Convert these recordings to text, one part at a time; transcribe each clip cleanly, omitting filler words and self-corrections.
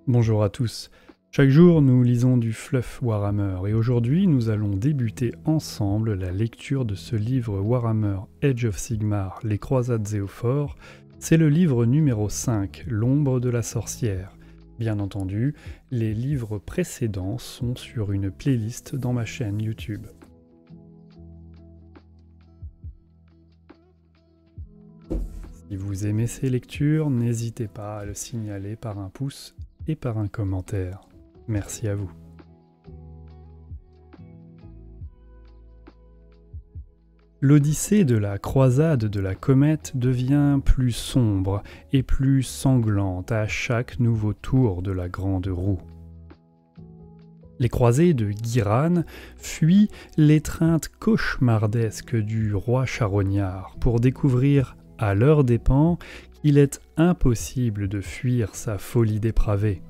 Bonjour à tous. Chaque jour, nous lisons du fluff Warhammer et aujourd'hui, nous allons débuter ensemble la lecture de ce livre Warhammer Age of Sigmar, Les Croisades Zéophores. C'est le livre numéro 5, L'ombre de la sorcière. Bien entendu, les livres précédents sont sur une playlist dans ma chaîne YouTube. Si vous aimez ces lectures, n'hésitez pas à le signaler par un pouce et par un commentaire. Merci à vous. L'odyssée de la croisade de la comète devient plus sombre et plus sanglante à chaque nouveau tour de la grande roue. Les croisés de Ghyran fuient l'étreinte cauchemardesque du roi charognard pour découvrir à leurs dépens qu'il est impossible de fuir sa folie dépravée.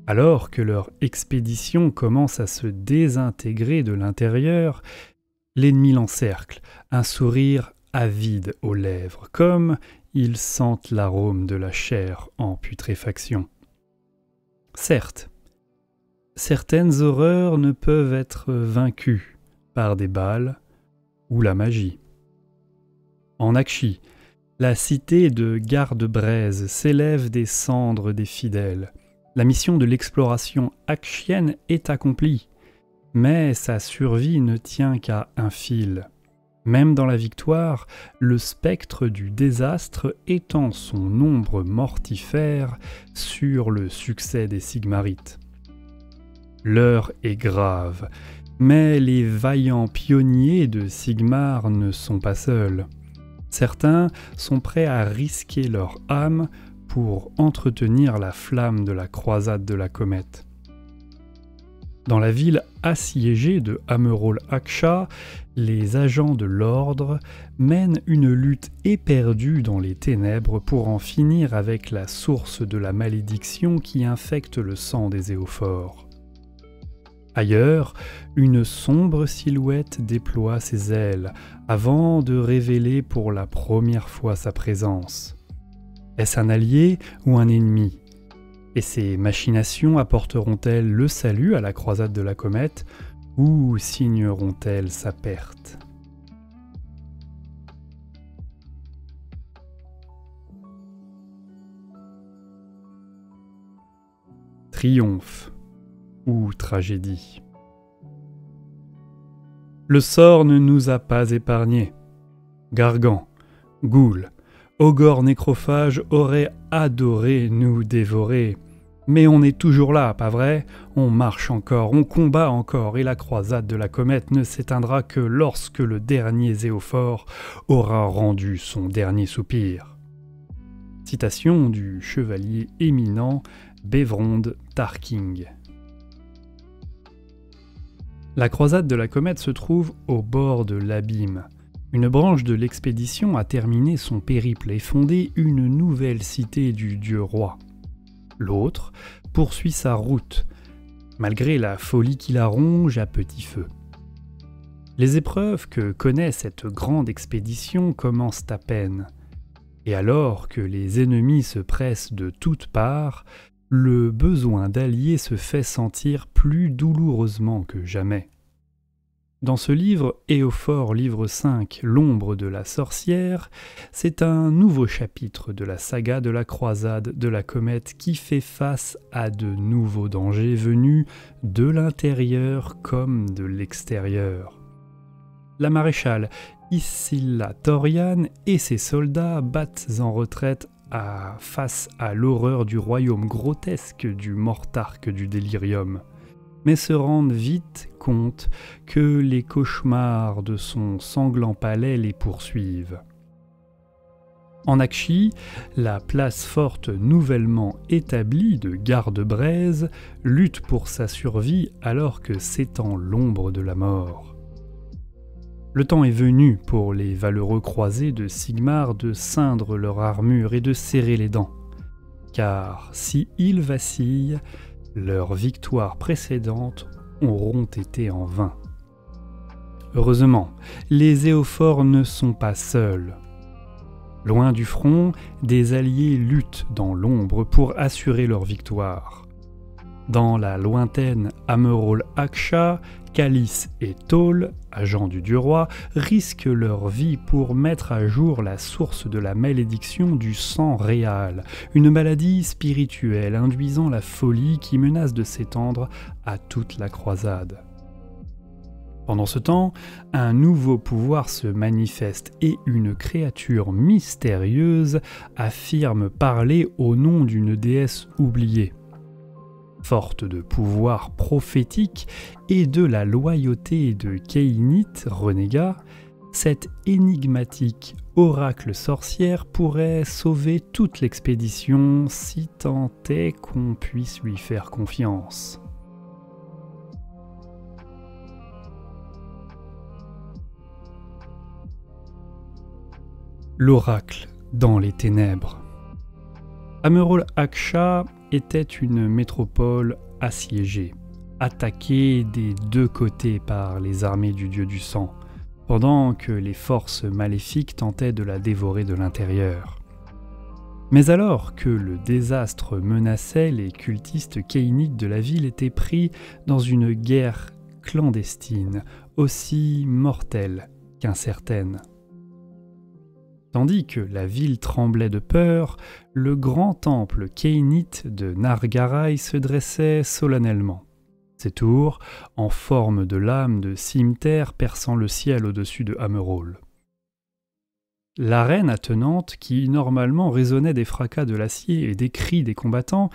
Alors que leur expédition commence à se désintégrer de l'intérieur, l'ennemi l'encercle, un sourire avide aux lèvres, comme ils sentent l'arôme de la chair en putréfaction. Certes, certaines horreurs ne peuvent être vaincues par des balles ou la magie. En Aqshy, la cité de Garde-Braise s'élève des cendres des fidèles. La mission de l'exploration aqshienne est accomplie, mais sa survie ne tient qu'à un fil. Même dans la victoire, le spectre du désastre étend son ombre mortifère sur le succès des Sigmarites. L'heure est grave, mais les vaillants pionniers de Sigmar ne sont pas seuls. Certains sont prêts à risquer leur âme pour entretenir la flamme de la croisade de la comète. Dans la ville assiégée de Amerol Aksha, les agents de l'ordre mènent une lutte éperdue dans les ténèbres pour en finir avec la source de la malédiction qui infecte le sang des Zéophores. Ailleurs, une sombre silhouette déploie ses ailes avant de révéler pour la première fois sa présence. Est-ce un allié ou un ennemi? Et ces machinations apporteront-elles le salut à la croisade de la comète ou signeront-elles sa perte? Triomphe ou tragédie. Le sort ne nous a pas épargnés. Gargants, ghouls, ogres nécrophages auraient adoré nous dévorer. Mais on est toujours là, pas vrai? On marche encore, on combat encore, et la croisade de la comète ne s'éteindra que lorsque le dernier Zéophore aura rendu son dernier soupir. Citation du chevalier éminent Bevrond Tarking. La croisade de la comète se trouve au bord de l'abîme. Une branche de l'expédition a terminé son périple et fondé une nouvelle cité du dieu roi. L'autre poursuit sa route, malgré la folie qui la ronge à petit feu. Les épreuves que connaît cette grande expédition commencent à peine, et alors que les ennemis se pressent de toutes parts, le besoin d'alliés se fait sentir plus douloureusement que jamais. Dans ce livre, Éophore, livre 5, L'ombre de la sorcière, c'est un nouveau chapitre de la saga de la croisade de la comète qui fait face à de nouveaux dangers venus de l'intérieur comme de l'extérieur. La maréchale Issilla Torian et ses soldats battent en retraite face à l'horreur du royaume grotesque du Mortarque du Délirium, mais se rendent vite compte que les cauchemars de son sanglant palais les poursuivent. En Aqshy, la place forte nouvellement établie de Garde-Braise lutte pour sa survie alors que s'étend l'ombre de la mort. Le temps est venu pour les valeureux croisés de Sigmar de ceindre leur armure et de serrer les dents, car si ils vacillent, leurs victoires précédentes auront été en vain. Heureusement, les Zéophores ne sont pas seuls. Loin du front, des alliés luttent dans l'ombre pour assurer leur victoire. Dans la lointaine Amerol-Aksha, Calice et Tôle, agents du dieu roi, risquent leur vie pour mettre à jour la source de la malédiction du sang réal, une maladie spirituelle induisant la folie qui menace de s'étendre à toute la croisade. Pendant ce temps, un nouveau pouvoir se manifeste et une créature mystérieuse affirme parler au nom d'une déesse oubliée. Forte de pouvoirs prophétiques et de la loyauté de Kéinit, renégat, cette énigmatique oracle sorcière pourrait sauver toute l'expédition si tant est qu'on puisse lui faire confiance. L'oracle dans les ténèbres. Amerol-Aksha était une métropole assiégée, attaquée des deux côtés par les armées du dieu du sang, pendant que les forces maléfiques tentaient de la dévorer de l'intérieur. Mais alors que le désastre menaçait, les cultistes kéinites de la ville étaient pris dans une guerre clandestine, aussi mortelle qu'incertaine. Tandis que la ville tremblait de peur, le grand temple kéinite de Nargarai se dressait solennellement. Ses tours, en forme de lame de cimeterre perçant le ciel au-dessus de Amerol. L'arène attenante, qui normalement résonnait des fracas de l'acier et des cris des combattants,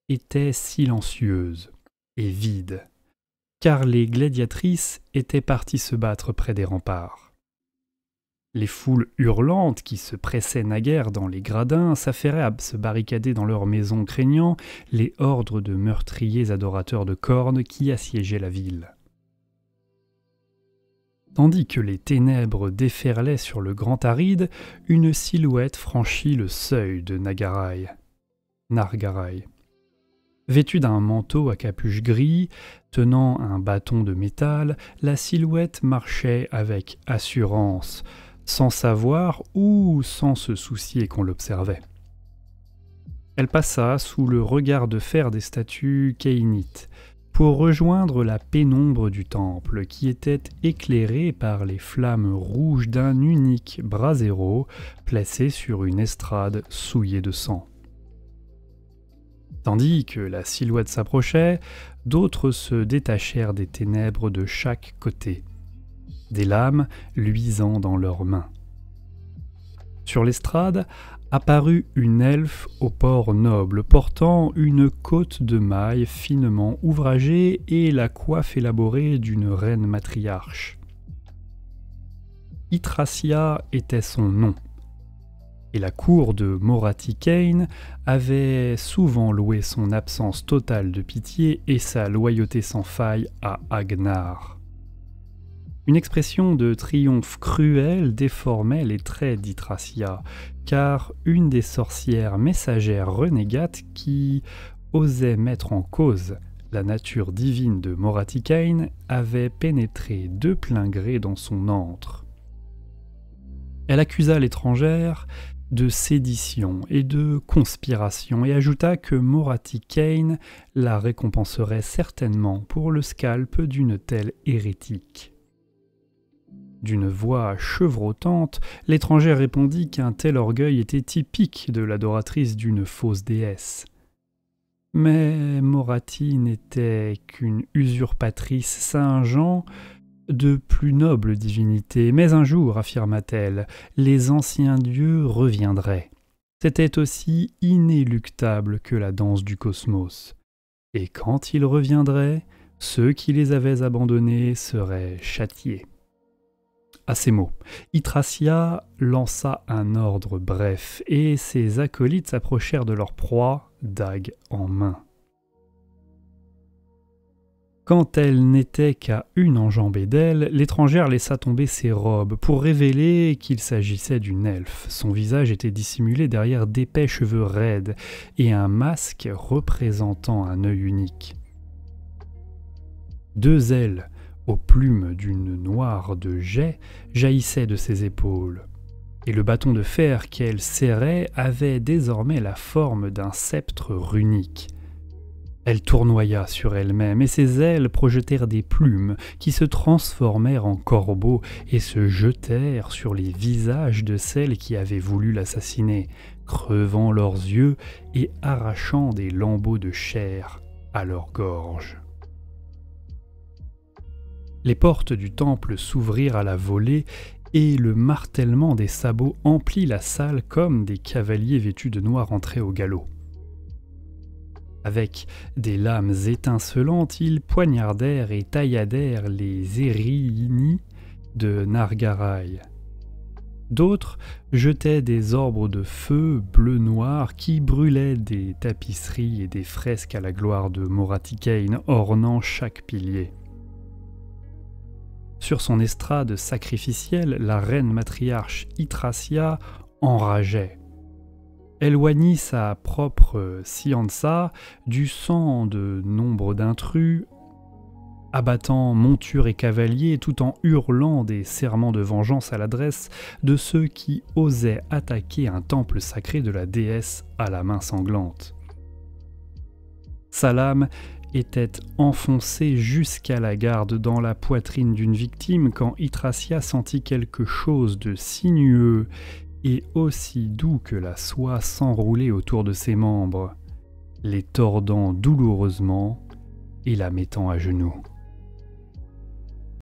était silencieuse et vide, car les gladiatrices étaient parties se battre près des remparts. Les foules hurlantes qui se pressaient naguère dans les gradins s'affairaient à se barricader dans leurs maisons craignant les hordes de meurtriers adorateurs de cornes qui assiégeaient la ville. Tandis que les ténèbres déferlaient sur le grand aride, une silhouette franchit le seuil de Nargarai. Vêtue d'un manteau à capuche gris, tenant un bâton de métal, la silhouette marchait avec assurance, sans savoir ou sans se soucier qu'on l'observait. Elle passa sous le regard de fer des statues kéinites pour rejoindre la pénombre du temple qui était éclairée par les flammes rouges d'un unique brasero placé sur une estrade souillée de sang. Tandis que la silhouette s'approchait, d'autres se détachèrent des ténèbres de chaque côté, des lames luisant dans leurs mains. Sur l'estrade apparut une elfe au port noble, portant une cotte de mailles finement ouvragée et la coiffe élaborée d'une reine matriarche. Yggdrasia était son nom, et la cour de Morathi-Kane avait souvent loué son absence totale de pitié et sa loyauté sans faille à Agnar. Une expression de triomphe cruel déformait les traits d'Yggdrasia, car une des sorcières messagères renégates qui osait mettre en cause la nature divine de Morathi-Kane avait pénétré de plein gré dans son antre. Elle accusa l'étrangère de sédition et de conspiration et ajouta que Morathi-Kane la récompenserait certainement pour le scalp d'une telle hérétique. D'une voix chevrotante, l'étrangère répondit qu'un tel orgueil était typique de l'adoratrice d'une fausse déesse. Mais Morathi n'était qu'une usurpatrice Saint-Jean de plus noble divinité, mais un jour, affirma-t-elle, les anciens dieux reviendraient. C'était aussi inéluctable que la danse du cosmos. Et quand ils reviendraient, ceux qui les avaient abandonnés seraient châtiés. À ces mots, Yggdrasia lança un ordre bref, et ses acolytes s'approchèrent de leur proie, dague en main. Quand elle n'était qu'à une enjambée d'elle, l'étrangère laissa tomber ses robes pour révéler qu'il s'agissait d'une elfe. Son visage était dissimulé derrière d'épais cheveux raides et un masque représentant un œil unique. Deux ailes aux plumes d'une noire de jais jaillissaient de ses épaules. et le bâton de fer qu'elle serrait avait désormais la forme d'un sceptre runique. Elle tournoya sur elle-même, et ses ailes projetèrent des plumes qui se transformèrent en corbeaux et se jetèrent sur les visages de celles qui avaient voulu l'assassiner, crevant leurs yeux et arrachant des lambeaux de chair à leur gorge. Les portes du temple s'ouvrirent à la volée, et le martèlement des sabots emplit la salle comme des cavaliers vêtus de noir entraient au galop. Avec des lames étincelantes, ils poignardèrent et tailladèrent les Eriini de Nargarai. D'autres jetaient des orbes de feu bleu-noir qui brûlaient des tapisseries et des fresques à la gloire de Moratikain ornant chaque pilier. Sur son estrade sacrificielle, la reine matriarche Yggdrasia enrageait. Elle oignit sa propre Scienza du sang de nombre d'intrus, abattant montures et cavaliers tout en hurlant des serments de vengeance à l'adresse de ceux qui osaient attaquer un temple sacré de la déesse à la main sanglante. Sa lame était enfoncée jusqu'à la garde dans la poitrine d'une victime quand Yggdrasia sentit quelque chose de sinueux et aussi doux que la soie s'enrouler autour de ses membres, les tordant douloureusement et la mettant à genoux.